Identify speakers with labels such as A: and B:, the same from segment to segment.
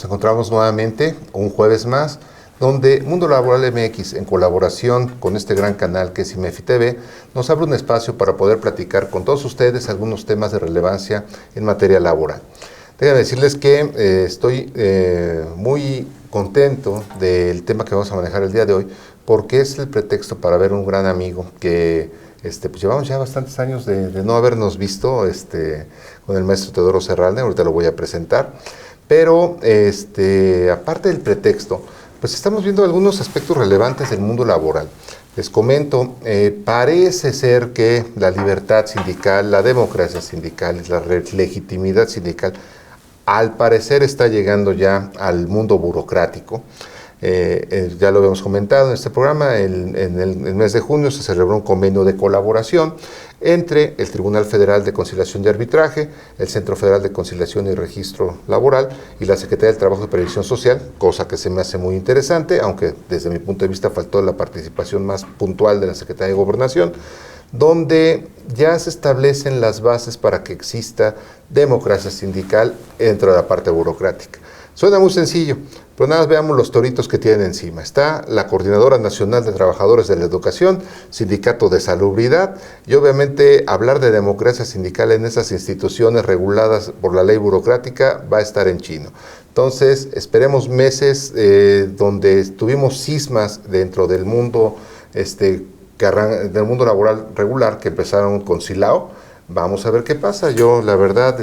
A: Nos encontramos nuevamente un jueves más, donde Mundo Laboral MX, en colaboración con este gran canal que es IMEFI TV, nos abre un espacio para poder platicar con todos ustedes algunos temas de relevancia en materia laboral. Déjenme decirles que estoy muy contento del tema que vamos a manejar el día de hoy, porque es el pretexto para ver un gran amigo que pues llevamos ya bastantes años de no habernos visto con el maestro Teodoro Serralde. Ahorita lo voy a presentar. Pero aparte del pretexto, pues estamos viendo algunos aspectos relevantes del mundo laboral. Les comento, parece ser que la libertad sindical, la democracia sindical, la legitimidad sindical, al parecer está llegando ya al mundo burocrático. Ya lo habíamos comentado en este programa, en el mes de junio se celebró un convenio de colaboración entre el Tribunal Federal de Conciliación y Arbitraje, el Centro Federal de Conciliación y Registro Laboral y la Secretaría del Trabajo y Previsión Social, cosa que se me hace muy interesante, aunque desde mi punto de vista faltó la participación más puntual de la Secretaría de Gobernación, donde ya se establecen las bases para que exista democracia sindical dentro de la parte burocrática. Suena muy sencillo, pero nada más veamos los toritos que tienen encima. Está la Coordinadora Nacional de Trabajadores de la Educación, Sindicato de Salubridad, y obviamente hablar de democracia sindical en esas instituciones reguladas por la ley burocrática va a estar en chino. Entonces, esperemos meses donde tuvimos cismas dentro del mundo, del mundo laboral regular, que empezaron con Silao. Vamos a ver qué pasa. Yo, la verdad,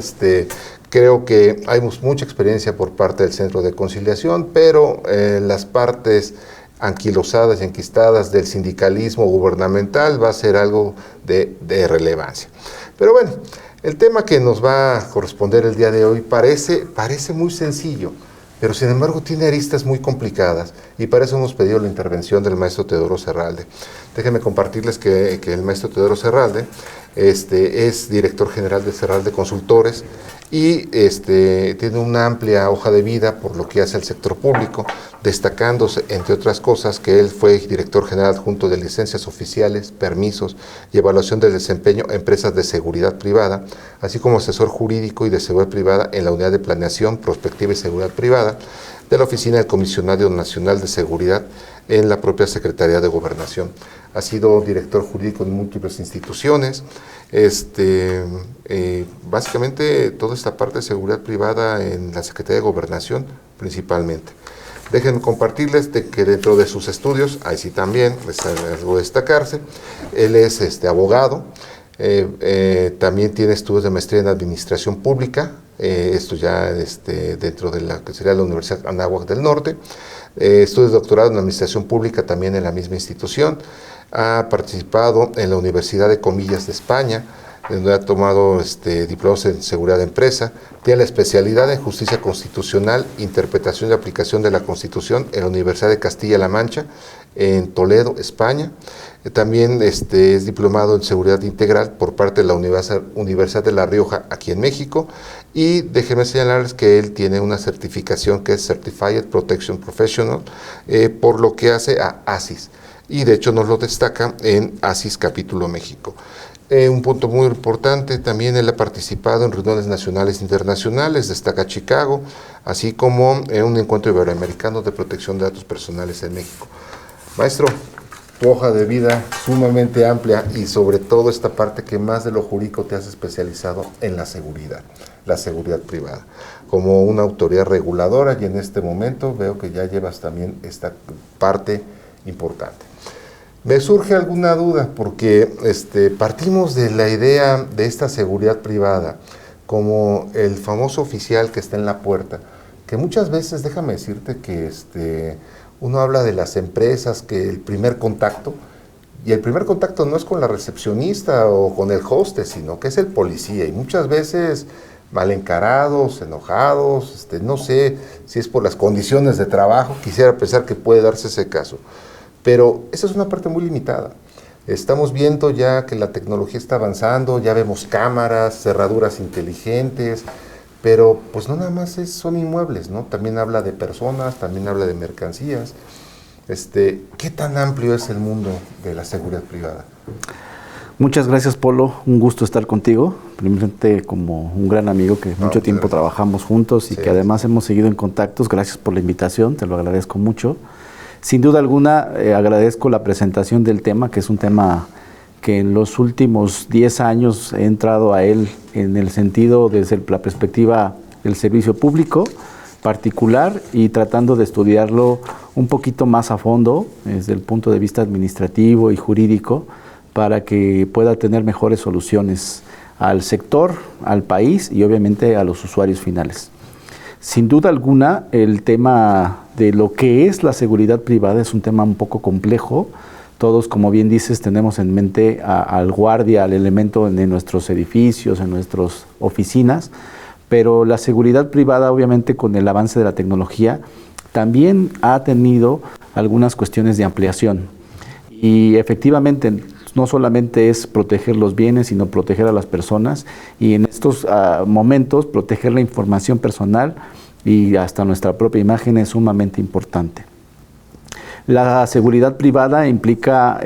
A: creo que hay mucha experiencia por parte del Centro de Conciliación, pero las partes anquilosadas y enquistadas del sindicalismo gubernamental va a ser algo de relevancia. Pero bueno, el tema que nos va a corresponder el día de hoy parece muy sencillo, pero sin embargo tiene aristas muy complicadas, y para eso hemos pedido la intervención del maestro Teodoro Serralde. Déjenme compartirles que el maestro Teodoro Serralde es director general de Serralde Consultores y tiene una amplia hoja de vida por lo que hace al sector público, destacándose, entre otras cosas, que él fue director general adjunto de licencias oficiales, permisos y evaluación del desempeño a empresas de seguridad privada, así como asesor jurídico y de seguridad privada en la Unidad de Planeación, Prospectiva y Seguridad Privada de la Oficina del Comisionado Nacional de Seguridad en la propia Secretaría de Gobernación. Ha sido director jurídico de múltiples instituciones, básicamente toda esta parte de seguridad privada en la Secretaría de Gobernación principalmente. Déjenme compartirles que dentro de sus estudios, ahí sí también les voy a destacarse, él es abogado, también tiene estudios de maestría en Administración Pública, esto ya dentro de la que sería la Universidad Anáhuac del Norte, estudios de doctorado en Administración Pública también en la misma institución. Ha participado en la Universidad de Comillas de España, donde ha tomado diplomados en seguridad de empresa. Tiene la especialidad en Justicia Constitucional, Interpretación y Aplicación de la Constitución en la Universidad de Castilla-La Mancha, en Toledo, España. También es diplomado en Seguridad Integral por parte de la Universidad de La Rioja, aquí en México. Y déjenme señalarles que él tiene una certificación que es Certified Protection Professional, por lo que hace a ASIS. Y de hecho nos lo destaca en ASIS Capítulo México. Un punto muy importante, también él ha participado en reuniones nacionales e internacionales, destaca Chicago, así como en un encuentro iberoamericano de protección de datos personales en México. Maestro, tu hoja de vida sumamente amplia, y sobre todo esta parte que más de lo jurídico te has especializado en la seguridad privada, como una autoridad reguladora, y en este momento veo que ya llevas también esta parte importante. Me surge alguna duda porque partimos de la idea de esta seguridad privada como el famoso oficial que está en la puerta, que muchas veces, déjame decirte que uno habla de las empresas, que el primer contacto, y el primer contacto no es con la recepcionista o con el hostess, sino que es el policía, y muchas veces mal encarados, enojados, no sé si es por las condiciones de trabajo, quisiera pensar que puede darse ese caso. Pero esa es una parte muy limitada. Estamos viendo ya que la tecnología está avanzando, ya vemos cámaras, cerraduras inteligentes, pero pues no nada más son inmuebles, ¿no? También habla de personas, también habla de mercancías. ¿Qué tan amplio es el mundo de la seguridad privada?
B: Muchas gracias, Polo. Un gusto estar contigo. Primeramente, como un gran amigo que mucho tiempo trabajamos juntos y que además hemos seguido en contactos. Gracias por la invitación, te lo agradezco mucho. Sin duda alguna, agradezco la presentación del tema, que es un tema que en los últimos 10 años he entrado a él en el sentido desde la perspectiva del servicio público particular y tratando de estudiarlo un poquito más a fondo desde el punto de vista administrativo y jurídico para que pueda tener mejores soluciones al sector, al país y obviamente a los usuarios finales. Sin duda alguna, el tema de lo que es la seguridad privada es un tema un poco complejo. Todos, como bien dices, tenemos en mente al guardia, al elemento en nuestros edificios, en nuestras oficinas, pero la seguridad privada, obviamente, con el avance de la tecnología, también ha tenido algunas cuestiones de ampliación. Y efectivamente, no solamente es proteger los bienes, sino proteger a las personas y en estos momentos proteger la información personal y hasta nuestra propia imagen es sumamente importante. La seguridad privada implica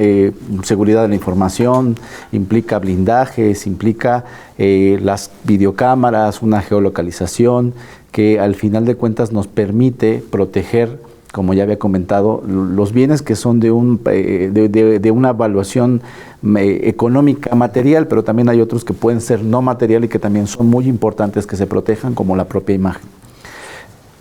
B: seguridad de la información, implica blindajes, implica las videocámaras, una geolocalización que al final de cuentas nos permite proteger, como ya había comentado, los bienes que son de una evaluación económica material, pero también hay otros que pueden ser no material y que también son muy importantes que se protejan, como la propia imagen.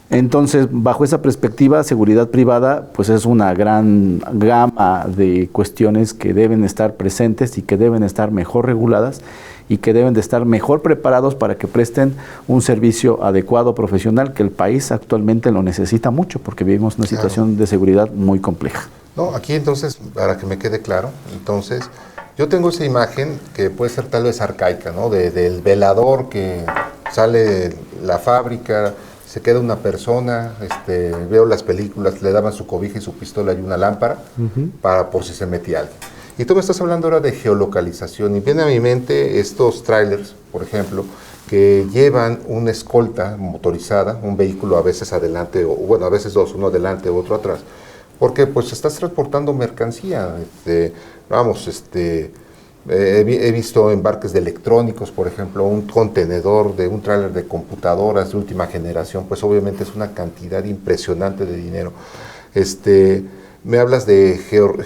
B: Entonces, bajo esa perspectiva, seguridad privada, pues es una gran gama de cuestiones que deben estar presentes y que deben estar mejor reguladas y que deben de estar mejor preparados para que presten un servicio adecuado, profesional, que el país actualmente lo necesita mucho porque vivimos una situación de seguridad muy compleja.
A: No, aquí entonces, para que me quede claro, entonces, yo tengo esa imagen que puede ser tal vez arcaica, ¿no? Del velador que sale de la fábrica, se queda una persona, veo las películas, le daban su cobija y su pistola y una lámpara para por si se metía alguien. Y tú me estás hablando ahora de geolocalización y viene a mi mente estos trailers, por ejemplo, que llevan una escolta motorizada, un vehículo a veces adelante, o bueno, a veces dos, uno adelante, otro atrás, porque pues estás transportando mercancía, he visto embarques de electrónicos, por ejemplo, un contenedor de un tráiler de computadoras de última generación, pues obviamente es una cantidad impresionante de dinero. Me hablas de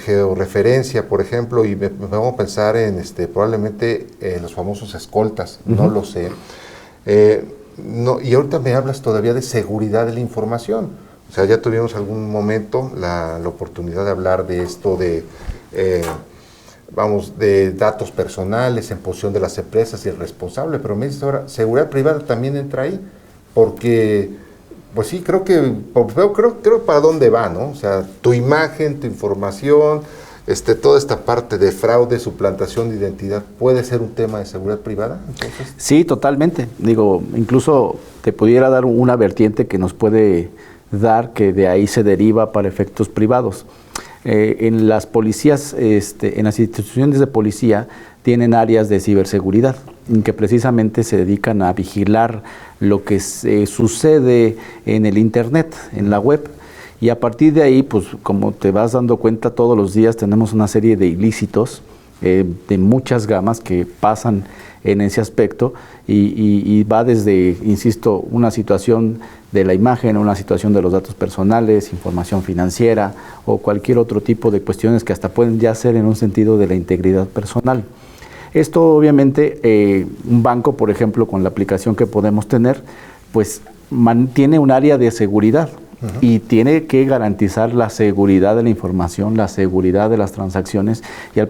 A: georreferencia, por ejemplo, y me pongo a pensar en probablemente los famosos escoltas, no lo sé. Y ahorita me hablas todavía de seguridad de la información. O sea, ya tuvimos algún momento la oportunidad de hablar de esto de datos personales en posesión de las empresas y el responsable, pero me dices ahora, seguridad privada también entra ahí, porque, pues sí, creo para dónde va, ¿no? O sea, tu imagen, tu información, toda esta parte de fraude, suplantación de identidad, ¿puede ser un tema de seguridad privada? Entonces,
B: sí, totalmente. Digo, incluso te pudiera dar una vertiente que nos puede dar que de ahí se deriva para efectos privados. En las policías, en las instituciones de policía tienen áreas de ciberseguridad en que precisamente se dedican a vigilar lo que sucede en el internet, en la web. Y a partir de ahí, pues como te vas dando cuenta, todos los días tenemos una serie de ilícitos de muchas gamas que pasan en ese aspecto y va desde, insisto, una situación de la imagen, una situación de los datos personales, información financiera o cualquier otro tipo de cuestiones que hasta pueden ya ser en un sentido de la integridad personal. Esto obviamente, un banco, por ejemplo, con la aplicación que podemos tener, pues mantiene un área de seguridad. Y tiene que garantizar la seguridad de la información, la seguridad de las transacciones y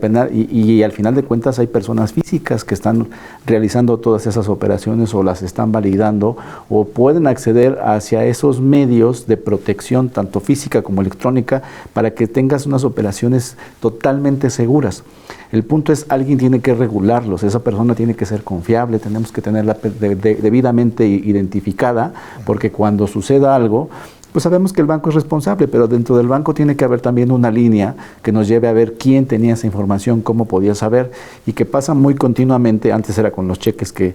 B: al final de cuentas hay personas físicas que están realizando todas esas operaciones o las están validando o pueden acceder hacia esos medios de protección tanto física como electrónica para que tengas unas operaciones totalmente seguras. El punto es, alguien tiene que regularlos, esa persona tiene que ser confiable, tenemos que tenerla debidamente identificada porque cuando suceda algo, pues sabemos que el banco es responsable, pero dentro del banco tiene que haber también una línea que nos lleve a ver quién tenía esa información, cómo podía saber, y que pasa muy continuamente. Antes era con los cheques que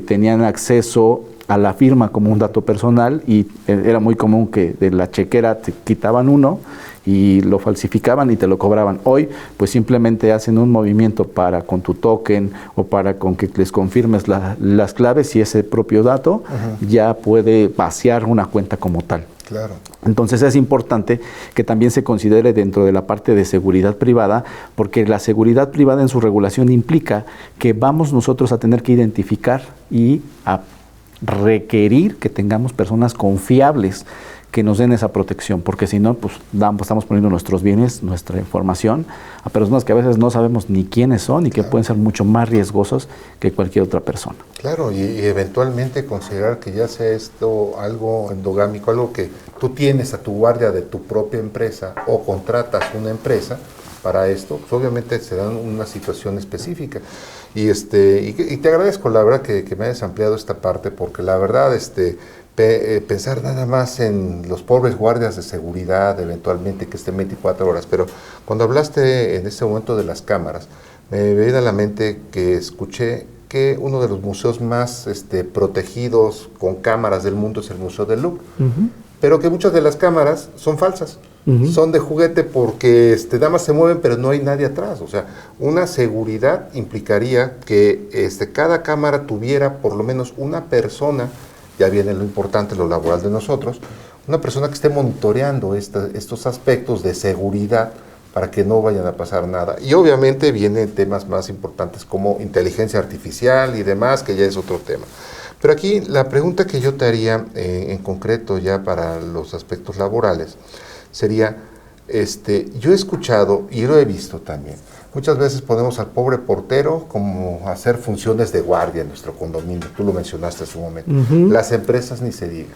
B: tenían acceso a la firma como un dato personal y era muy común que de la chequera te quitaban uno y lo falsificaban y te lo cobraban. Hoy pues simplemente hacen un movimiento para con tu token o para con que les confirmes las claves y ese propio dato ya puede vaciar una cuenta como tal.
A: Claro.
B: Entonces es importante que también se considere dentro de la parte de seguridad privada, porque la seguridad privada en su regulación implica que vamos nosotros a tener que identificar y a requerir que tengamos personas confiables que nos den esa protección, porque si no, pues estamos poniendo nuestros bienes, nuestra información a personas que a veces no sabemos ni quiénes son y que pueden ser mucho más riesgosos que cualquier otra persona.
A: Claro, y eventualmente considerar que ya sea esto algo endogámico, algo que tú tienes a tu guardia de tu propia empresa o contratas una empresa para esto, pues obviamente se dan una situación específica. Y te agradezco, la verdad, que me hayas ampliado esta parte, porque la verdad, pensar nada más en los pobres guardias de seguridad, eventualmente que estén 24 horas, pero cuando hablaste en ese momento de las cámaras, me viene a la mente que escuché que uno de los museos más protegidos con cámaras del mundo es el Museo del Louvre, pero que muchas de las cámaras son falsas. Son de juguete porque nada más se mueven, pero no hay nadie atrás. O sea, una seguridad implicaría que cada cámara tuviera por lo menos una persona, ya viene lo importante, lo laboral de nosotros, una persona que esté monitoreando estos aspectos de seguridad para que no vayan a pasar nada. Y obviamente vienen temas más importantes como inteligencia artificial y demás, que ya es otro tema. Pero aquí la pregunta que yo te haría en concreto ya para los aspectos laborales sería, yo he escuchado y lo he visto también, muchas veces ponemos al pobre portero como a hacer funciones de guardia en nuestro condominio, tú lo mencionaste hace un momento, las empresas ni se diga.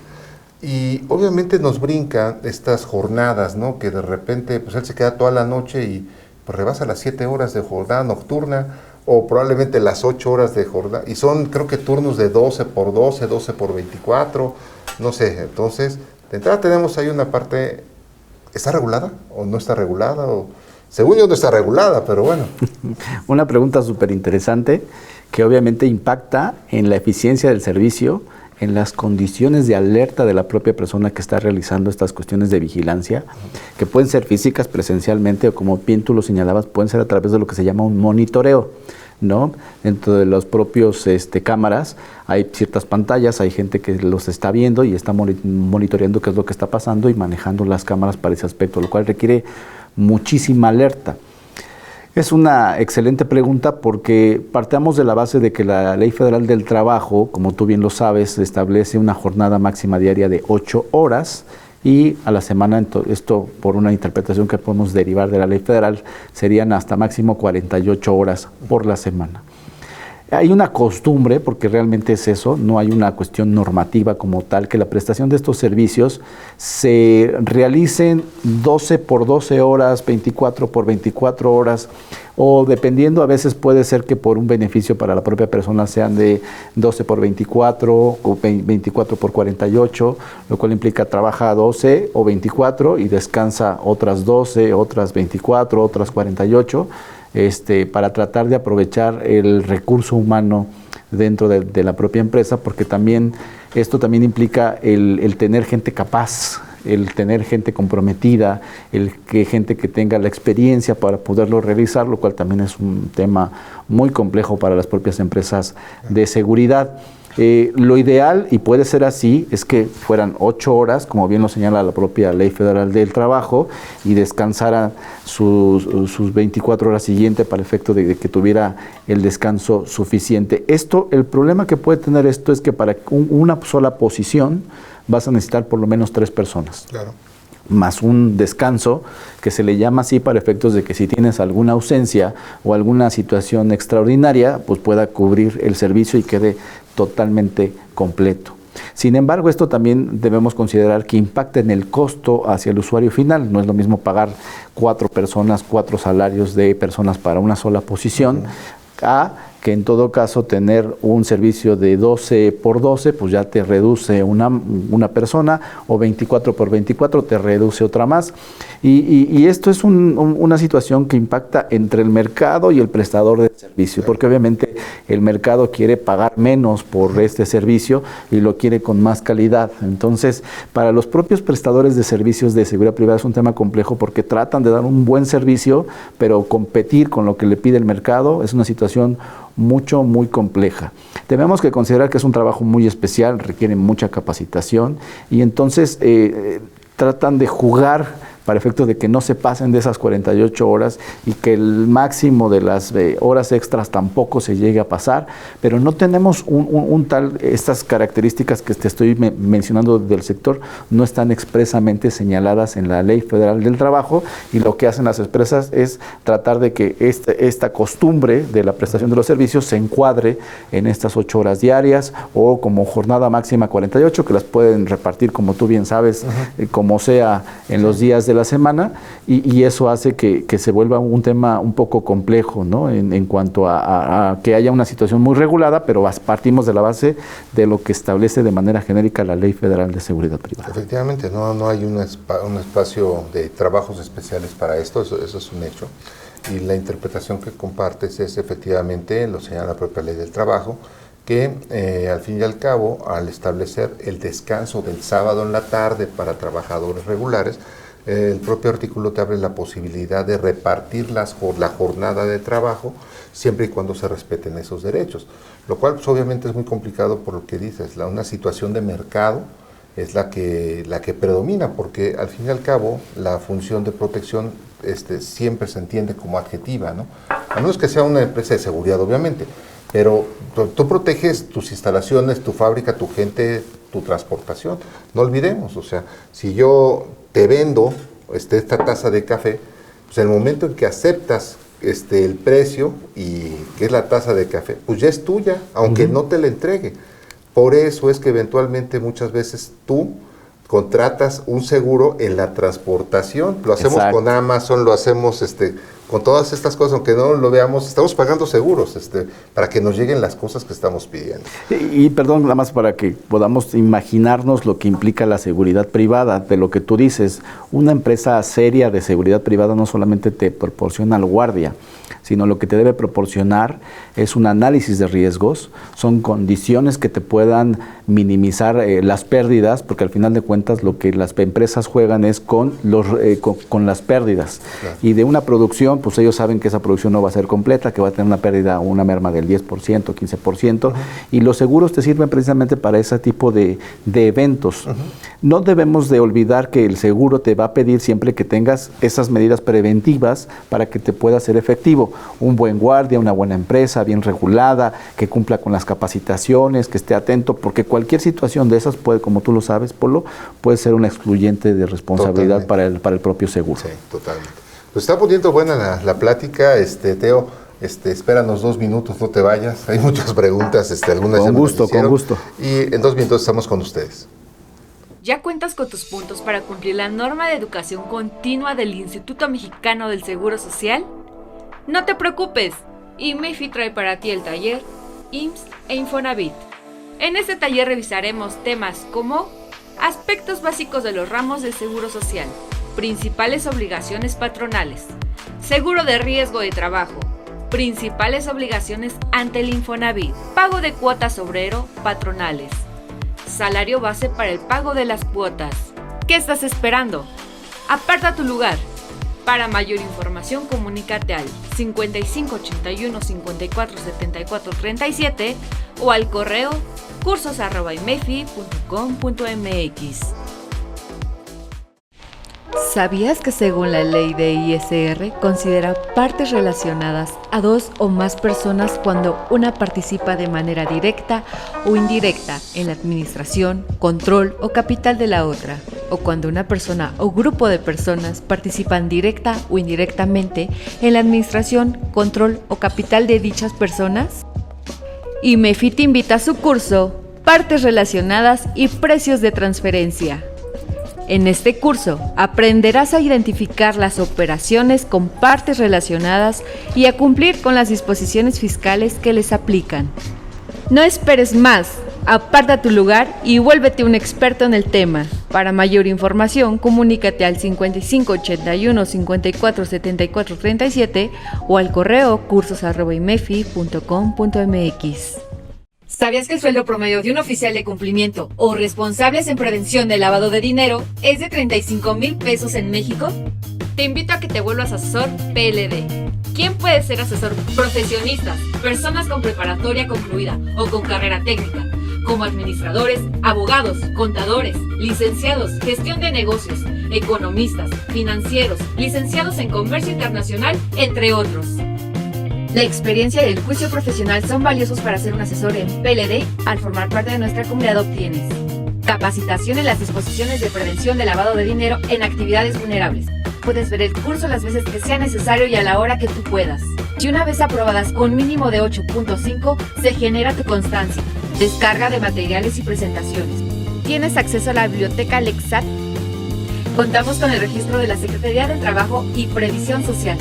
A: Y obviamente nos brincan estas jornadas, ¿no? Que de repente pues él se queda toda la noche y pues rebasa las 7 horas de jornada nocturna o probablemente las 8 horas de jornada, y son creo que turnos de 12 por 12, 12 por 24, no sé. Entonces, de entrada tenemos ahí una parte, ¿está regulada o no está regulada? O, según yo no está regulada, pero bueno.
B: Una pregunta súper interesante que obviamente impacta en la eficiencia del servicio, en las condiciones de alerta de la propia persona que está realizando estas cuestiones de vigilancia, que pueden ser físicas presencialmente o, como bien tú lo señalabas, pueden ser a través de lo que se llama un monitoreo, ¿no? Dentro de los propios cámaras hay ciertas pantallas, hay gente que los está viendo y está monitoreando qué es lo que está pasando y manejando las cámaras para ese aspecto, lo cual requiere muchísima alerta. Es una excelente pregunta porque partamos de la base de que la Ley Federal del Trabajo, como tú bien lo sabes, establece una jornada máxima diaria de 8 horas y a la semana, esto por una interpretación que podemos derivar de la Ley Federal, serían hasta máximo 48 horas por la semana. Hay una costumbre, porque realmente es eso, no hay una cuestión normativa como tal, que la prestación de estos servicios se realicen 12 por 12 horas, 24 por 24 horas, o dependiendo, a veces puede ser que por un beneficio para la propia persona sean de 12 por 24 o 24 por 48, lo cual implica trabaja 12 o 24 y descansa otras 12, otras 24, otras 48, para tratar de aprovechar el recurso humano dentro de la propia empresa, porque también esto también implica el tener gente capaz, el tener gente comprometida, gente que tenga la experiencia para poderlo realizar, lo cual también es un tema muy complejo para las propias empresas de seguridad. Lo ideal, y puede ser así, es que fueran 8 horas, como bien lo señala la propia Ley Federal del Trabajo, y descansara sus 24 horas siguientes para efecto de que tuviera el descanso suficiente. El problema que puede tener esto es que para una sola posición vas a necesitar por lo menos 3 personas.
A: Claro.
B: Más un descanso, que se le llama así para efectos de que si tienes alguna ausencia o alguna situación extraordinaria, pues pueda cubrir el servicio y quede totalmente completo. Sin embargo, esto también debemos considerar que impacta en el costo hacia el usuario final. No es lo mismo pagar 4 personas, 4 salarios de personas para una sola posición, a que en todo caso tener un servicio de 12 por 12, pues ya te reduce una persona, o 24 por 24 te reduce otra más. Y esto es una situación que impacta entre el mercado y el prestador de servicio, porque obviamente el mercado quiere pagar menos por este servicio y lo quiere con más calidad. Entonces, para los propios prestadores de servicios de seguridad privada es un tema complejo, porque tratan de dar un buen servicio, pero competir con lo que le pide el mercado es una situación muy compleja. Tenemos que considerar que es un trabajo muy especial, requiere mucha capacitación, y entonces tratan de jugar para efectos de que no se pasen de esas 48 horas y que el máximo de las horas extras tampoco se llegue a pasar, pero no tenemos estas características que te estoy mencionando del sector, no están expresamente señaladas en la Ley Federal del Trabajo, y lo que hacen las empresas es tratar de que esta costumbre de la prestación de los servicios se encuadre en estas 8 horas diarias, o como jornada máxima 48, que las pueden repartir, como tú bien sabes, como sea en los días de la semana, y eso hace que se vuelva un tema un poco complejo, ¿no? En cuanto a que haya una situación muy regulada, pero partimos de la base de lo que establece de manera genérica la Ley Federal de Seguridad Privada.
A: Efectivamente, no hay un espacio de trabajos especiales para esto, eso es un hecho, y la interpretación que compartes es efectivamente, lo señala la propia Ley del Trabajo, que al fin y al cabo, al establecer el descanso del sábado en la tarde para trabajadores regulares, el propio artículo te abre la posibilidad de repartir la jornada de trabajo siempre y cuando se respeten esos derechos, lo cual pues, obviamente es muy complicado por lo que dices, una situación de mercado es la que predomina, porque al fin y al cabo la función de protección siempre se entiende como adjetiva, ¿no? A menos que sea una empresa de seguridad, obviamente, pero tú proteges tus instalaciones, tu fábrica, tu gente, tu transportación. No olvidemos, o sea, si yo te vendo esta taza de café, pues en el momento en que aceptas el precio, y que es la taza de café, pues ya es tuya, aunque no te la entregue. Por eso es que eventualmente muchas veces tú contratas un seguro en la transportación. Lo hacemos con Amazon, lo hacemos con todas estas cosas, aunque no lo veamos, estamos pagando seguros para que nos lleguen las cosas que estamos pidiendo.
B: Y perdón, nada más para que podamos imaginarnos lo que implica la seguridad privada, de lo que tú dices. Una empresa seria de seguridad privada no solamente te proporciona la guardia, sino lo que te debe proporcionar es un análisis de riesgos, son condiciones que te puedan minimizar las pérdidas, porque al final de cuentas lo que las empresas juegan es con las pérdidas. Claro. Y de una producción, pues ellos saben que esa producción no va a ser completa, que va a tener una pérdida o una merma del 10%, 15%, y los seguros te sirven precisamente para ese tipo de eventos. No debemos de olvidar que el seguro te va a pedir siempre que tengas esas medidas preventivas para que te pueda ser efectivo. Un buen guardia, una buena empresa, bien regulada, que cumpla con las capacitaciones, que esté atento, porque cualquier situación de esas puede, como tú lo sabes, Polo, puede ser un excluyente de responsabilidad para el propio seguro.
A: Sí, totalmente. Pues está poniendo buena la plática, Teo. Espéranos 2 minutos, no te vayas. Hay muchas preguntas, algunas
B: con gusto.
A: Y en 2 minutos estamos con ustedes.
C: ¿Ya cuentas con tus puntos para cumplir la norma de educación continua del Instituto Mexicano del Seguro Social? No te preocupes, IMEFI trae para ti el taller IMSS e Infonavit. En este taller revisaremos temas como aspectos básicos de los ramos del Seguro Social, principales obligaciones patronales, seguro de riesgo de trabajo, principales obligaciones ante el Infonavit, pago de cuotas obrero patronales, salario base para el pago de las cuotas. ¿Qué estás esperando? Aparta tu lugar. Para mayor información, comunícate al 5581 54 74 37 o al correo cursos@imefi.com.mx.
D: ¿Sabías que según la ley de ISR considera partes relacionadas a 2 o más personas cuando una participa de manera directa o indirecta en la administración, control o capital de la otra, o cuando una persona o grupo de personas participan directa o indirectamente en la administración, control o capital de dichas personas? IMEFI te invita a su curso Partes Relacionadas y Precios de Transferencia. En este curso aprenderás a identificar las operaciones con partes relacionadas y a cumplir con las disposiciones fiscales que les aplican. No esperes más, aparta tu lugar y vuélvete un experto en el tema. Para mayor información, comunícate al 55 81 54 74 37 o al correo cursos@imefi.com.mx.
C: ¿Sabías que el sueldo promedio de un oficial de cumplimiento o responsables en prevención de lavado de dinero es de 35,000 pesos en México? Te invito a que te vuelvas asesor PLD. ¿Quién puede ser asesor? Profesionistas, personas con preparatoria concluida o con carrera técnica, como administradores, abogados, contadores, licenciados, gestión de negocios, economistas, financieros, licenciados en comercio internacional, entre otros. La experiencia y el juicio profesional son valiosos para ser un asesor en PLD. Al formar parte de nuestra comunidad obtienes capacitación en las disposiciones de prevención de lavado de dinero en actividades vulnerables. Puedes ver el curso las veces que sea necesario y a la hora que tú puedas. Y una vez aprobadas con mínimo de 8.5, se genera tu constancia, descarga de materiales y presentaciones. Tienes acceso a la biblioteca Lexat. Contamos con el registro de la Secretaría del Trabajo y Previsión Social.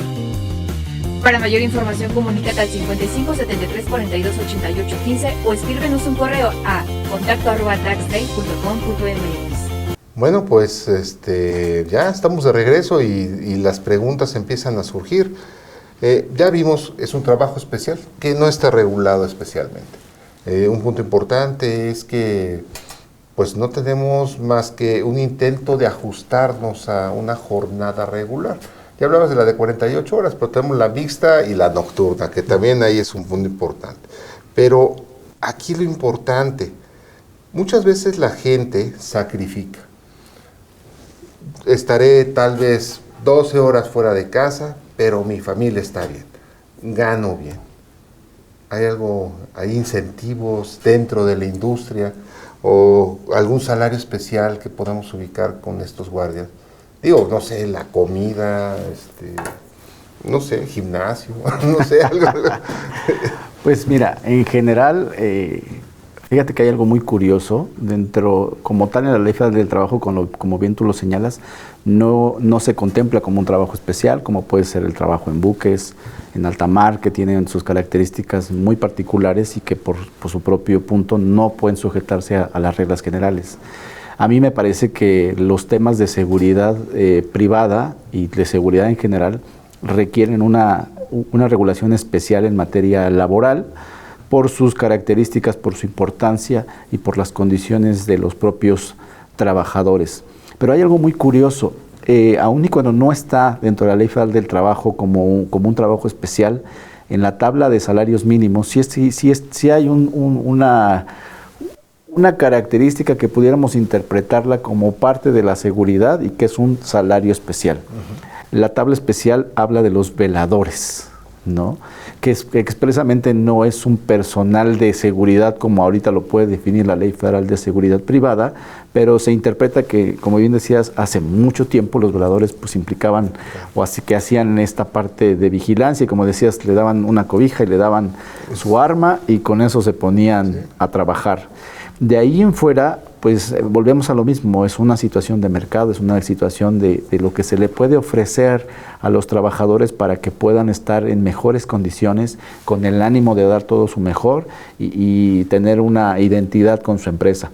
C: Para mayor información, comunícate al 55 73 42 88 15 o escríbenos un correo a contacto@taxday.com.mx.
A: Bueno, pues ya estamos de regreso y las preguntas empiezan a surgir. Ya vimos, es un trabajo especial que no está regulado especialmente. Un punto importante es que pues no tenemos más que un intento de ajustarnos a una jornada regular. Ya hablabas de la de 48 horas, pero tenemos la mixta y la nocturna, que también ahí es un punto importante. Pero aquí lo importante, muchas veces la gente sacrifica. Estaré tal vez 12 horas fuera de casa, pero mi familia está bien, gano bien. Hay incentivos dentro de la industria o algún salario especial que podamos ubicar con estos guardias. Digo, no sé, la comida, no sé, gimnasio, no sé, algo.
B: Pues mira, en general, fíjate que hay algo muy curioso dentro, como tal en la Ley Federal del Trabajo, como bien tú lo señalas, no se contempla como un trabajo especial, como puede ser el trabajo en buques, en alta mar, que tienen sus características muy particulares y que por su propio punto no pueden sujetarse a las reglas generales. A mí me parece que los temas de seguridad privada y de seguridad en general requieren una regulación especial en materia laboral por sus características, por su importancia y por las condiciones de los propios trabajadores. Pero hay algo muy curioso, aun y cuando no está dentro de la Ley Federal del Trabajo como un trabajo especial, en la tabla de salarios mínimos sí hay una característica que pudiéramos interpretarla como parte de la seguridad y que es un salario especial. Uh-huh. La tabla especial habla de los veladores, ¿no? Que expresamente no es un personal de seguridad como ahorita lo puede definir la Ley Federal de Seguridad Privada, pero se interpreta que, como bien decías, hace mucho tiempo los veladores pues implicaban o así que hacían esta parte de vigilancia y como decías, le daban una cobija y le daban su arma y con eso se ponían a trabajar. De ahí en fuera, pues volvemos a lo mismo, es una situación de mercado, es una situación de lo que se le puede ofrecer a los trabajadores para que puedan estar en mejores condiciones, con el ánimo de dar todo su mejor y tener una identidad con su empresa.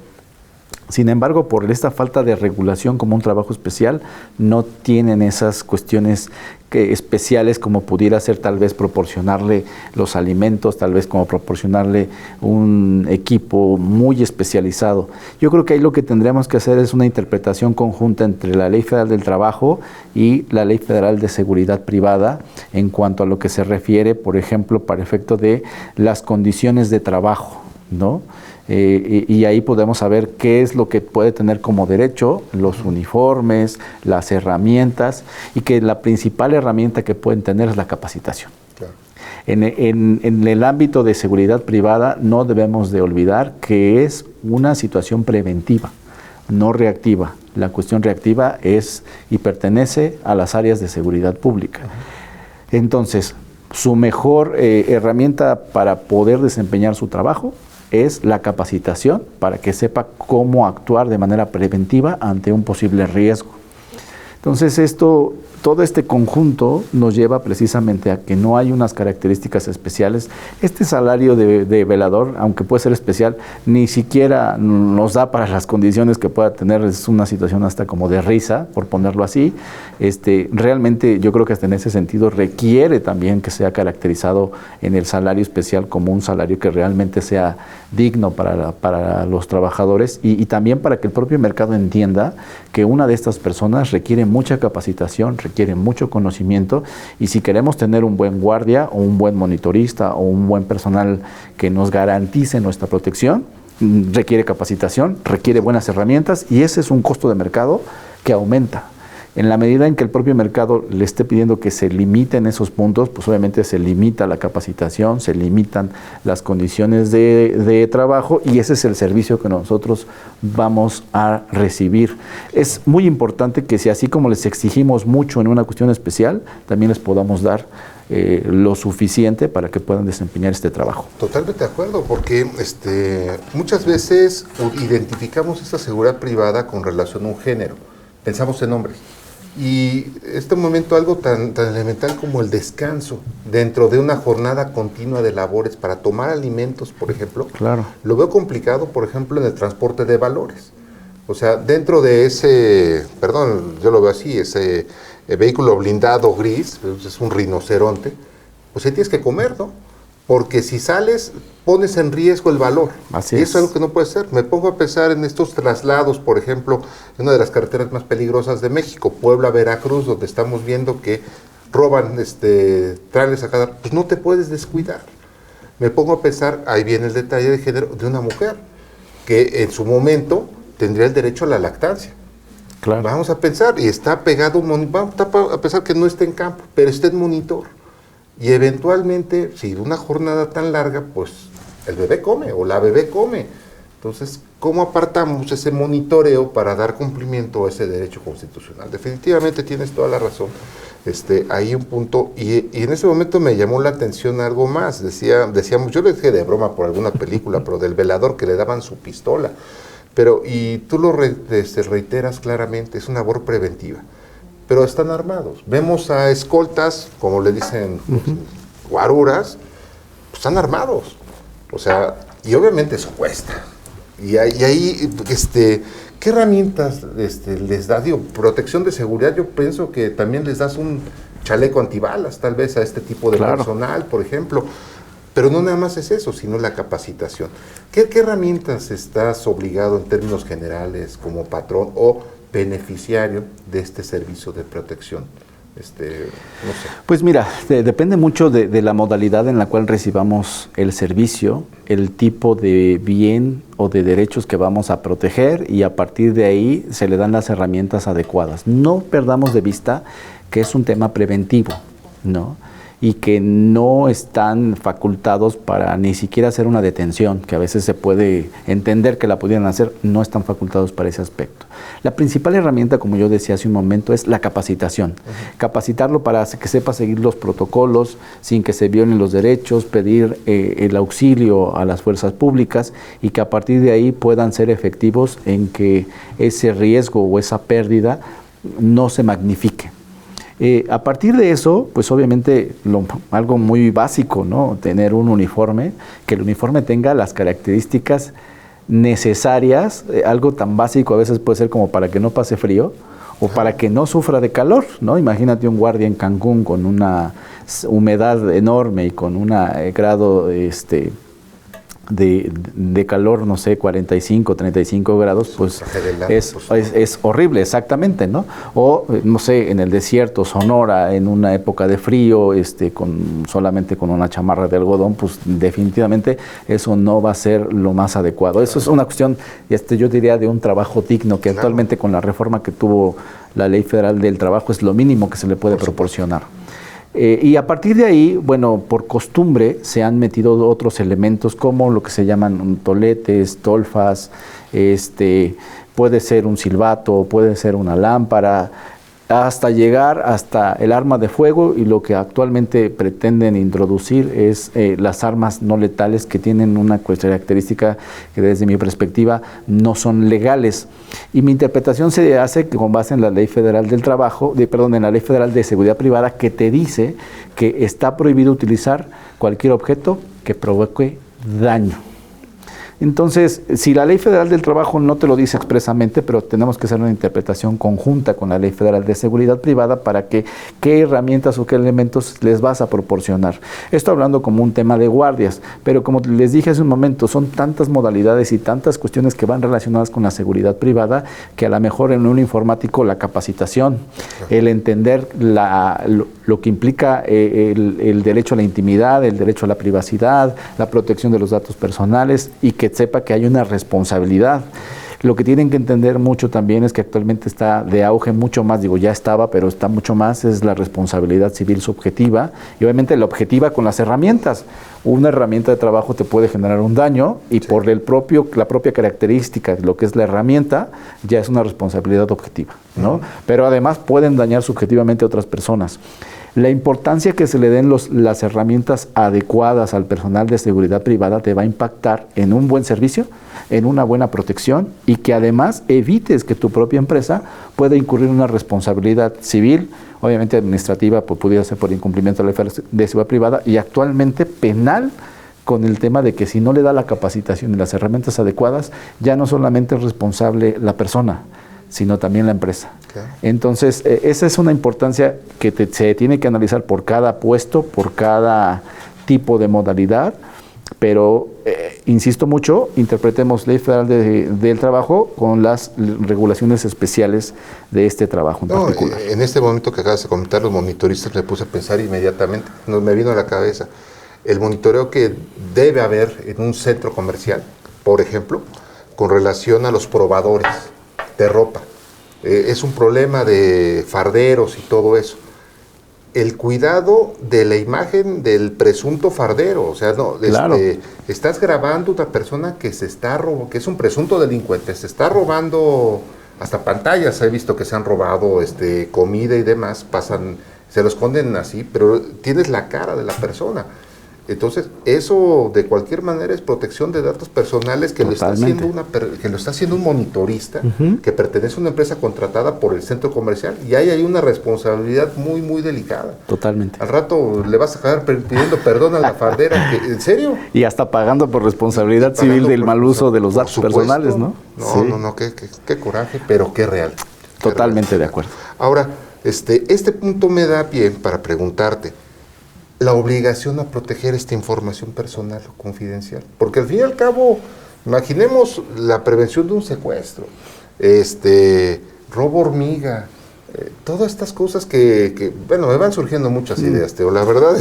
B: Sin embargo, por esta falta de regulación como un trabajo especial, no tienen esas cuestiones especiales como pudiera ser tal vez proporcionarle los alimentos, tal vez como proporcionarle un equipo muy especializado. Yo creo que ahí lo que tendríamos que hacer es una interpretación conjunta entre la Ley Federal del Trabajo y la Ley Federal de Seguridad Privada en cuanto a lo que se refiere, por ejemplo, para efecto de las condiciones de trabajo, ¿no? Y ahí podemos saber qué es lo que puede tener como derecho, los uniformes, las herramientas, y que la principal herramienta que pueden tener es la capacitación. Claro. En el ámbito de seguridad privada no debemos de olvidar que es una situación preventiva, no reactiva. La cuestión reactiva es y pertenece a las áreas de seguridad pública. Entonces, su mejor herramienta para poder desempeñar su trabajo es la capacitación para que sepa cómo actuar de manera preventiva ante un posible riesgo. Entonces todo este conjunto nos lleva precisamente a que no hay unas características especiales. Este salario de velador, aunque puede ser especial, ni siquiera nos da para las condiciones que pueda tener. Es una situación hasta como de risa, por ponerlo así. Realmente yo creo que hasta en ese sentido requiere también que sea caracterizado en el salario especial como un salario que realmente sea digno para los trabajadores y también para que el propio mercado entienda que una de estas personas requiere mucha capacitación, requiere mucho conocimiento, y si queremos tener un buen guardia o un buen monitorista o un buen personal que nos garantice nuestra protección, requiere capacitación, requiere buenas herramientas, y ese es un costo de mercado que aumenta. En la medida en que el propio mercado le esté pidiendo que se limiten esos puntos, pues obviamente se limita la capacitación, se limitan las condiciones de trabajo, y ese es el servicio que nosotros vamos a recibir. Es muy importante que si así como les exigimos mucho en una cuestión especial, también les podamos dar lo suficiente para que puedan desempeñar este trabajo.
A: Totalmente de acuerdo, porque muchas veces identificamos esta seguridad privada con relación a un género. Pensamos en hombres. Y este momento algo tan elemental como el descanso dentro de una jornada continua de labores para tomar alimentos, por ejemplo,
B: claro,
A: lo veo complicado, por ejemplo, en el transporte de valores. O sea, dentro de ese, yo lo veo así, ese vehículo blindado gris, es un rinoceronte, pues ahí tienes que comer, ¿no? Porque si sales, pones en riesgo el valor.
B: Así
A: y
B: es.
A: eso es algo que no puede ser. Me pongo a pensar en estos traslados, por ejemplo, en una de las carreteras más peligrosas de México, Puebla-Veracruz, donde estamos viendo que roban trailers a cada... Pues no te puedes descuidar. Me pongo a pensar, ahí viene el detalle de género, de una mujer, que en su momento tendría el derecho a la lactancia.
B: Claro.
A: Vamos a pensar, y está pegado, vamos a pensar que no está en campo, pero está en monitor. Y eventualmente, si una jornada tan larga, pues el bebé come o la bebé come. Entonces, ¿cómo apartamos ese monitoreo para dar cumplimiento a ese derecho constitucional? Definitivamente tienes toda la razón. Hay un punto, y en ese momento me llamó la atención algo más. Decíamos, yo le dije de broma por alguna película, pero del velador que le daban su pistola. Y tú lo reiteras claramente, es una labor preventiva. Pero están armados. Vemos a escoltas, como le dicen, guaruras, pues están armados. O sea, y obviamente eso cuesta. Y ahí, ¿qué herramientas les da? Digo, protección de seguridad, yo pienso que también les das un chaleco antibalas, tal vez, a este tipo de personal, por ejemplo. Pero no nada más es eso, sino la capacitación. ¿Qué herramientas estás obligado en términos generales como patrón o beneficiario de este servicio de protección? No sé.
B: Pues mira, depende mucho de la modalidad en la cual recibamos el servicio, el tipo de bien o de derechos que vamos a proteger, y a partir de ahí se le dan las herramientas adecuadas. No perdamos de vista que es un tema preventivo, ¿no? Y que no están facultados para ni siquiera hacer una detención, que a veces se puede entender que la pudieran hacer, no están facultados para ese aspecto. La principal herramienta, como yo decía hace un momento, es la capacitación. Capacitarlo para que sepa seguir los protocolos sin que se violen los derechos, pedir el auxilio a las fuerzas públicas, y que a partir de ahí puedan ser efectivos en que ese riesgo o esa pérdida no se magnifique. A partir de eso, pues obviamente algo muy básico, ¿no? Tener un uniforme, que el uniforme tenga las características necesarias, algo tan básico a veces puede ser como para que no pase frío o para que no sufra de calor, ¿no? Imagínate un guardia en Cancún con una humedad enorme y con un grado de calor, no sé, 45, 35 grados, pues es horrible, exactamente, ¿no? O, no sé, en el desierto, Sonora, en una época de frío, solamente con una chamarra de algodón, pues definitivamente eso no va a ser lo más adecuado. Eso es una cuestión, yo diría, de un trabajo digno, que actualmente con la reforma que tuvo la Ley Federal del Trabajo es lo mínimo que se le puede proporcionar. Y a partir de ahí, bueno, por costumbre se han metido otros elementos como lo que se llaman toletes, tolfas, puede ser un silbato, puede ser una lámpara, hasta llegar hasta el arma de fuego, y lo que actualmente pretenden introducir es las armas no letales, que tienen una característica que desde mi perspectiva no son legales. Y mi interpretación se hace con base en la Ley Federal del Trabajo, en la Ley Federal de Seguridad Privada, que te dice que está prohibido utilizar cualquier objeto que provoque daño. Entonces, si la Ley Federal del Trabajo no te lo dice expresamente, pero tenemos que hacer una interpretación conjunta con la Ley Federal de Seguridad Privada para que qué herramientas o qué elementos les vas a proporcionar. Esto hablando como un tema de guardias, pero como les dije hace un momento, son tantas modalidades y tantas cuestiones que van relacionadas con la seguridad privada, que a lo mejor en un informático la capacitación, el entender lo que implica el derecho a la intimidad, el derecho a la privacidad, la protección de los datos personales, y que sepa que hay una responsabilidad. Lo que tienen que entender mucho también es que actualmente está de auge mucho más, ya estaba, pero está mucho más, es la responsabilidad civil subjetiva, y obviamente la objetiva con las herramientas. Una herramienta de trabajo te puede generar un daño, y por la propia característica de lo que es la herramienta, ya es una responsabilidad objetiva, ¿no? Pero además pueden dañar subjetivamente a otras personas. La importancia que se le den las herramientas adecuadas al personal de seguridad privada te va a impactar en un buen servicio, en una buena protección, y que además evites que tu propia empresa pueda incurrir en una responsabilidad civil, obviamente administrativa, pudiera ser por incumplimiento de la Ley de Seguridad Privada, y actualmente penal, con el tema de que si no le da la capacitación y las herramientas adecuadas, ya no solamente es responsable la persona, sino también la empresa. Okay. Entonces, esa es una importancia que se tiene que analizar por cada puesto, por cada tipo de modalidad, pero, insisto mucho, interpretemos Ley Federal del Trabajo con las regulaciones especiales de este trabajo en particular.
A: En este momento que acabas de comentar, los monitoristas, me puse a pensar inmediatamente, me vino a la cabeza el monitoreo que debe haber en un centro comercial, por ejemplo, con relación a los probadores de ropa. Es un problema de farderos y todo eso. El cuidado de la imagen del presunto fardero, o sea, no,
B: claro.
A: Estás grabando una persona que que es un presunto delincuente, se está robando hasta pantallas, he visto que se han robado comida y demás, se lo esconden así, pero tienes la cara de la persona. Entonces, eso de cualquier manera es protección de datos personales que lo está haciendo un monitorista que pertenece a una empresa contratada por el centro comercial, y ahí hay una responsabilidad muy, muy delicada.
B: Totalmente.
A: Al rato le vas a acabar pidiendo perdón a la fardera. ¿En serio?
B: Y hasta pagando por responsabilidad civil del mal uso de los datos personales, ¿no?
A: No, qué coraje, pero qué real.
B: Totalmente de acuerdo.
A: Ahora, este punto me da pie para preguntarte, la obligación a proteger esta información personal o confidencial, porque al fin y al cabo, imaginemos la prevención de un secuestro, robo hormiga, todas estas cosas que me van surgiendo muchas ideas, Teo, la verdad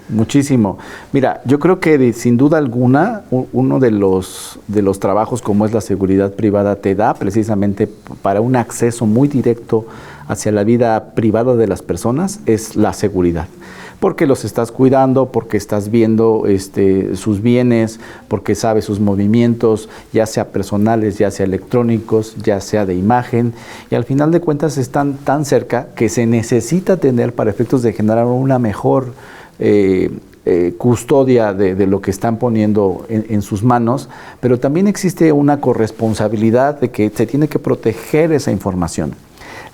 B: muchísimo. Mira, yo creo que sin duda alguna, uno de los trabajos como es la seguridad privada te da precisamente para un acceso muy directo hacia la vida privada de las personas, es la seguridad. Porque los estás cuidando, porque estás viendo sus bienes, porque sabes sus movimientos, ya sea personales, ya sea electrónicos, ya sea de imagen, y al final de cuentas están tan cerca que se necesita tener para efectos de generar una mejor custodia de lo que están poniendo en sus manos, pero también existe una corresponsabilidad de que se tiene que proteger esa información.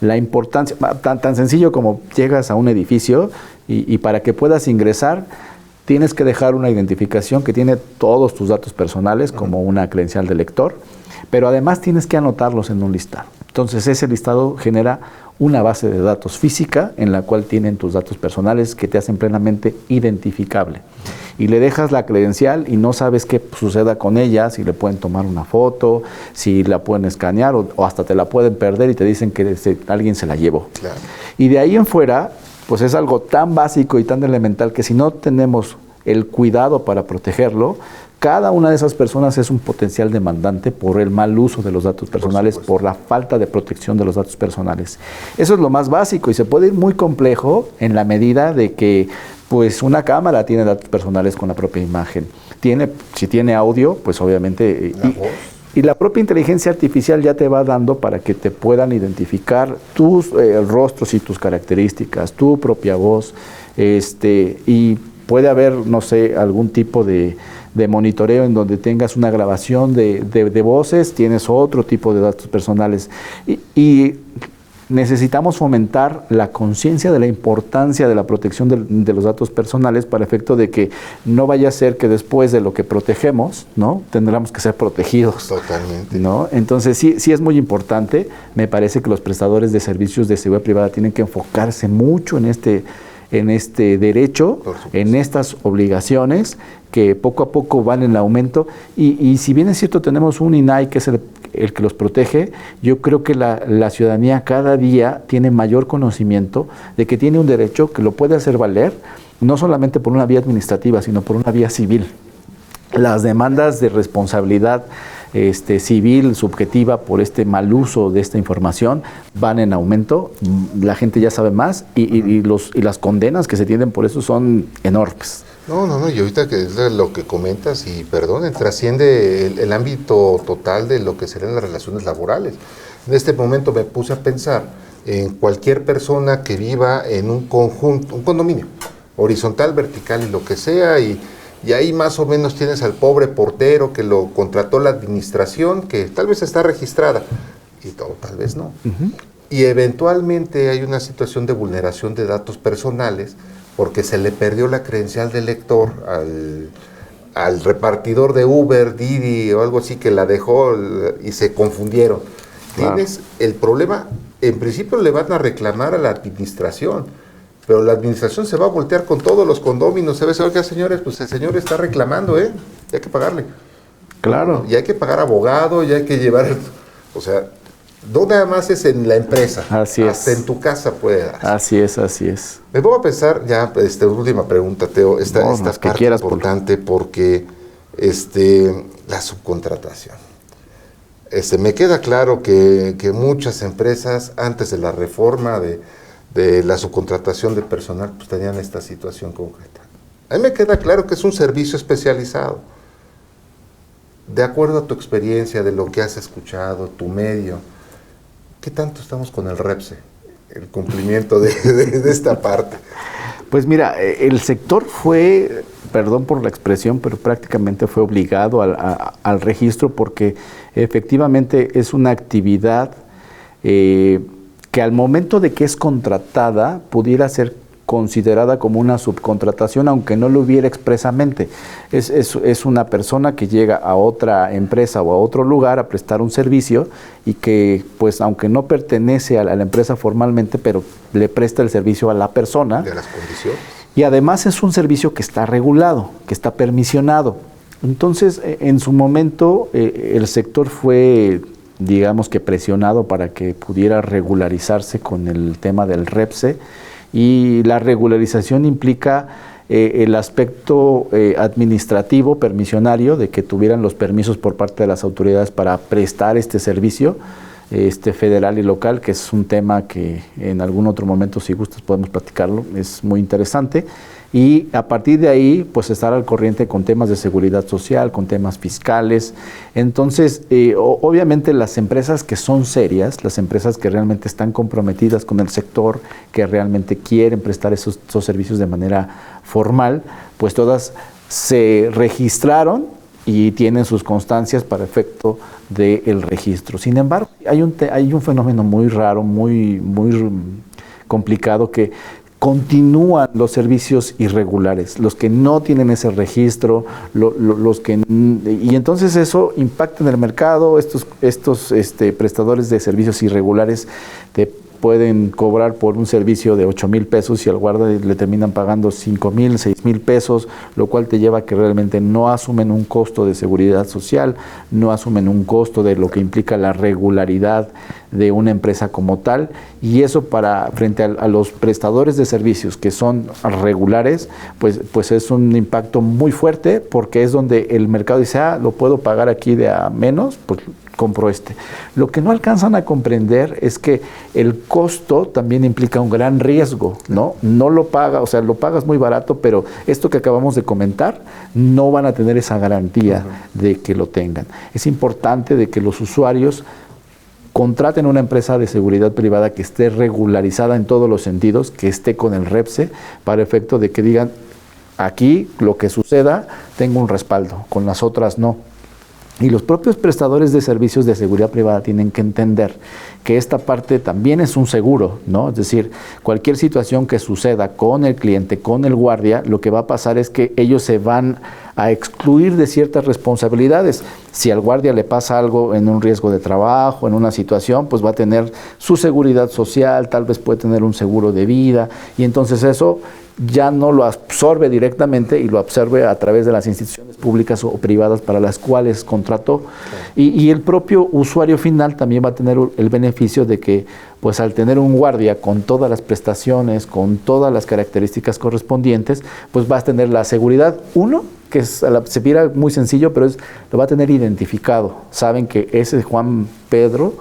B: La importancia, tan sencillo como llegas a un edificio y para que puedas ingresar tienes que dejar una identificación que tiene todos tus datos personales como una credencial de lector, pero además tienes que anotarlos en un listado. Entonces ese listado genera una base de datos física en la cual tienen tus datos personales que te hacen plenamente identificable. Y le dejas la credencial y no sabes qué suceda con ella, si le pueden tomar una foto, si la pueden escanear o hasta te la pueden perder y te dicen que alguien se la llevó. Claro. Y de ahí en fuera, pues es algo tan básico y tan elemental que si no tenemos el cuidado para protegerlo, cada una de esas personas es un potencial demandante por el mal uso de los datos personales, por la falta de protección de los datos personales. Eso es lo más básico y se puede ir muy complejo en la medida de que pues una cámara tiene datos personales con la propia imagen. Si tiene audio, pues obviamente Y la propia inteligencia artificial ya te va dando para que te puedan identificar tus rostros y tus características, tu propia voz, y puede haber, no sé, algún tipo de monitoreo en donde tengas una grabación de voces, tienes otro tipo de datos personales. Y necesitamos fomentar la conciencia de la importancia de la protección de los datos personales para efecto de que no vaya a ser que después de lo que protegemos, ¿no?, tendremos que ser protegidos.
A: Totalmente.
B: ¿No? Entonces sí es muy importante. Me parece que los prestadores de servicios de seguridad privada tienen que enfocarse mucho en este derecho, en estas obligaciones que poco a poco van en aumento, y si bien es cierto tenemos un INAI que es el que los protege, yo creo que la ciudadanía cada día tiene mayor conocimiento de que tiene un derecho que lo puede hacer valer, no solamente por una vía administrativa, sino por una vía civil. Las demandas de responsabilidad civil subjetiva por este mal uso de esta información van en aumento. La gente ya sabe más y las condenas que se tienen por eso son enormes.
A: No, y ahorita que es lo que comentas, y perdonen, trasciende el ámbito total de lo que serían las relaciones laborales. En este momento me puse a pensar en cualquier persona que viva en un conjunto, un condominio, horizontal, vertical y lo que sea, y ahí más o menos tienes al pobre portero que lo contrató la administración, que tal vez está registrada, y todo, tal vez no. Uh-huh. Y eventualmente hay una situación de vulneración de datos personales, porque se le perdió la credencial de lector al repartidor de Uber, Didi o algo así, que la dejó y se confundieron. Claro. Tienes el problema, en principio le van a reclamar a la administración, pero la administración se va a voltear con todos los condóminos. ¿Sabes? Oiga, señores, pues el señor está reclamando, y hay que pagarle. Claro. Y hay que pagar abogado, y hay que llevar, o sea, no nada más es en la empresa. Así es. Hasta en tu casa puede dar.
B: Así es.
A: Me pongo a pensar, ya, última pregunta, Teo, esta parte importante, porque la subcontratación. Me queda claro que muchas empresas, antes de la reforma de la subcontratación de personal, pues tenían esta situación concreta. A mí me queda claro que es un servicio especializado. De acuerdo a tu experiencia, de lo que has escuchado, tu medio, ¿qué tanto estamos con el REPSE, el cumplimiento de esta parte?
B: Pues mira, el sector fue, perdón por la expresión, pero prácticamente fue obligado al registro, porque efectivamente es una actividad que al momento de que es contratada pudiera ser considerada como una subcontratación, aunque no lo hubiera expresamente. Es una persona que llega a otra empresa o a otro lugar a prestar un servicio y que, pues, aunque no pertenece a la empresa formalmente, pero le presta el servicio a la persona.
A: De las condiciones.
B: Y además es un servicio que está regulado, que está permisionado. Entonces, en su momento, el sector fue, digamos que presionado para que pudiera regularizarse con el tema del REPSE, y la regularización implica el aspecto administrativo, permisionario, de que tuvieran los permisos por parte de las autoridades para prestar este servicio federal y local, que es un tema que en algún otro momento, si gustas, podemos platicarlo, es muy interesante. Y a partir de ahí, pues estar al corriente con temas de seguridad social, con temas fiscales. Entonces, obviamente las empresas que son serias, las empresas que realmente están comprometidas con el sector, que realmente quieren prestar esos servicios de manera formal, pues todas se registraron y tienen sus constancias para efecto del registro. Sin embargo, hay un fenómeno muy raro, muy complicado, que continúan los servicios irregulares, los que no tienen ese registro, y entonces eso impacta en el mercado. Estos prestadores de servicios irregulares te pueden cobrar por un servicio de 8,000 pesos y al guarda le terminan pagando 5,000, 6,000 pesos, lo cual te lleva a que realmente no asumen un costo de seguridad social, no asumen un costo de lo que implica la regularidad de una empresa como tal, y eso frente a los prestadores de servicios que son regulares, pues es un impacto muy fuerte, porque es donde el mercado dice, lo puedo pagar aquí de a menos, pues compro este. Lo que no alcanzan a comprender es que el costo también implica un gran riesgo, ¿no? No lo paga, o sea, lo pagas muy barato, pero esto que acabamos de comentar, no van a tener esa garantía de que lo tengan. Es importante de que los usuarios contraten una empresa de seguridad privada que esté regularizada en todos los sentidos, que esté con el REPSE, para efecto de que digan, aquí lo que suceda, tengo un respaldo, con las otras no. Y los propios prestadores de servicios de seguridad privada tienen que entender que esta parte también es un seguro, ¿no? Es decir, cualquier situación que suceda con el cliente, con el guardia, lo que va a pasar es que ellos se van a excluir de ciertas responsabilidades. Si al guardia le pasa algo en un riesgo de trabajo, en una situación, pues va a tener su seguridad social, tal vez puede tener un seguro de vida, y entonces eso ya no lo absorbe directamente y lo absorbe a través de las instituciones públicas o privadas para las cuales contrató. Y el propio usuario final también va a tener el beneficio de que, pues al tener un guardia con todas las prestaciones, con todas las características correspondientes, pues va a tener la seguridad, uno, que se mira muy sencillo, pero lo va a tener identificado. Saben que ese Juan Pedro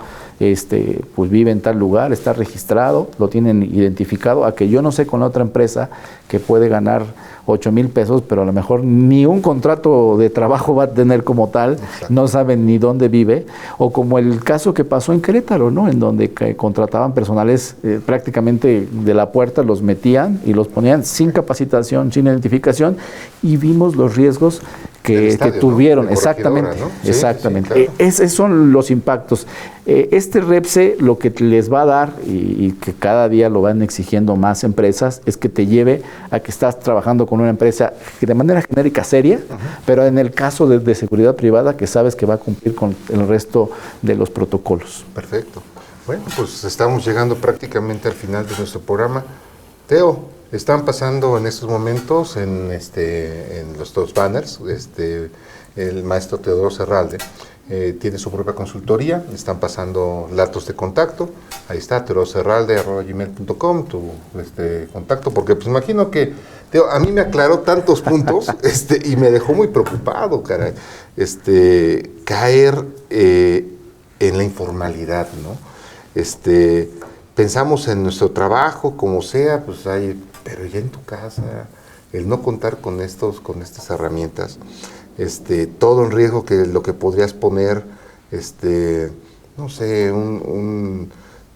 B: pues vive en tal lugar, está registrado, lo tienen identificado, a que yo no sé con la otra empresa que puede ganar 8,000 pesos, pero a lo mejor ni un contrato de trabajo va a tener como tal. Exacto. No saben ni dónde vive, o como el caso que pasó en Querétaro, ¿no? En donde contrataban personales prácticamente de la puerta, los metían y los ponían sin capacitación, sin identificación, y vimos los riesgos que tuvieron, ¿no? Exactamente, ¿no? Sí, exactamente. Sí, claro. Esos son los impactos. Este REPSE lo que les va a dar, y que cada día lo van exigiendo más empresas, es que te lleve a que estás trabajando con una empresa que de manera genérica seria, pero en el caso de seguridad privada, que sabes que va a cumplir con el resto de los protocolos.
A: Perfecto. Bueno, pues estamos llegando prácticamente al final de nuestro programa. Teo, están pasando en estos momentos en los dos banners, el maestro Teodoro Serralde tiene su propia consultoría, están pasando datos de contacto, ahí está, teodoroserralde@gmail.com, tu contacto, porque pues imagino que, Teo, a mí me aclaró tantos puntos y me dejó muy preocupado, caray, caer en la informalidad, ¿no? Pensamos en nuestro trabajo, como sea, pues pero ya en tu casa, el no contar con estas herramientas, todo en riesgo, que lo que podrías poner, no sé,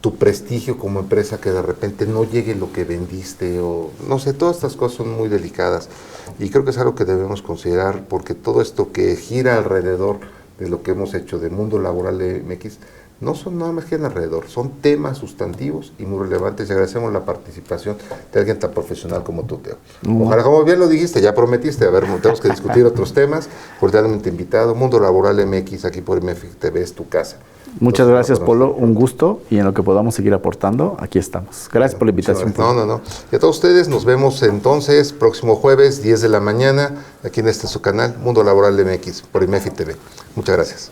A: tu prestigio como empresa, que de repente no llegue lo que vendiste, o no sé, todas estas cosas son muy delicadas, y creo que es algo que debemos considerar, porque todo esto que gira alrededor de lo que hemos hecho de Mundo Laboral de MX, no son nada más que en alrededor, son temas sustantivos y muy relevantes, y agradecemos la participación de alguien tan profesional como tú, Teo. Ojalá, como bien lo dijiste, ya prometiste, tenemos que discutir otros temas, cordialmente invitado, Mundo Laboral MX, aquí por MF TV, es tu casa.
B: Muchas gracias, Polo, un gusto, y en lo que podamos seguir aportando, aquí estamos. Gracias por la invitación.
A: No. Y a todos ustedes, nos vemos entonces próximo jueves, 10 de la mañana, aquí en su canal, Mundo Laboral MX, por MF TV. Muchas gracias.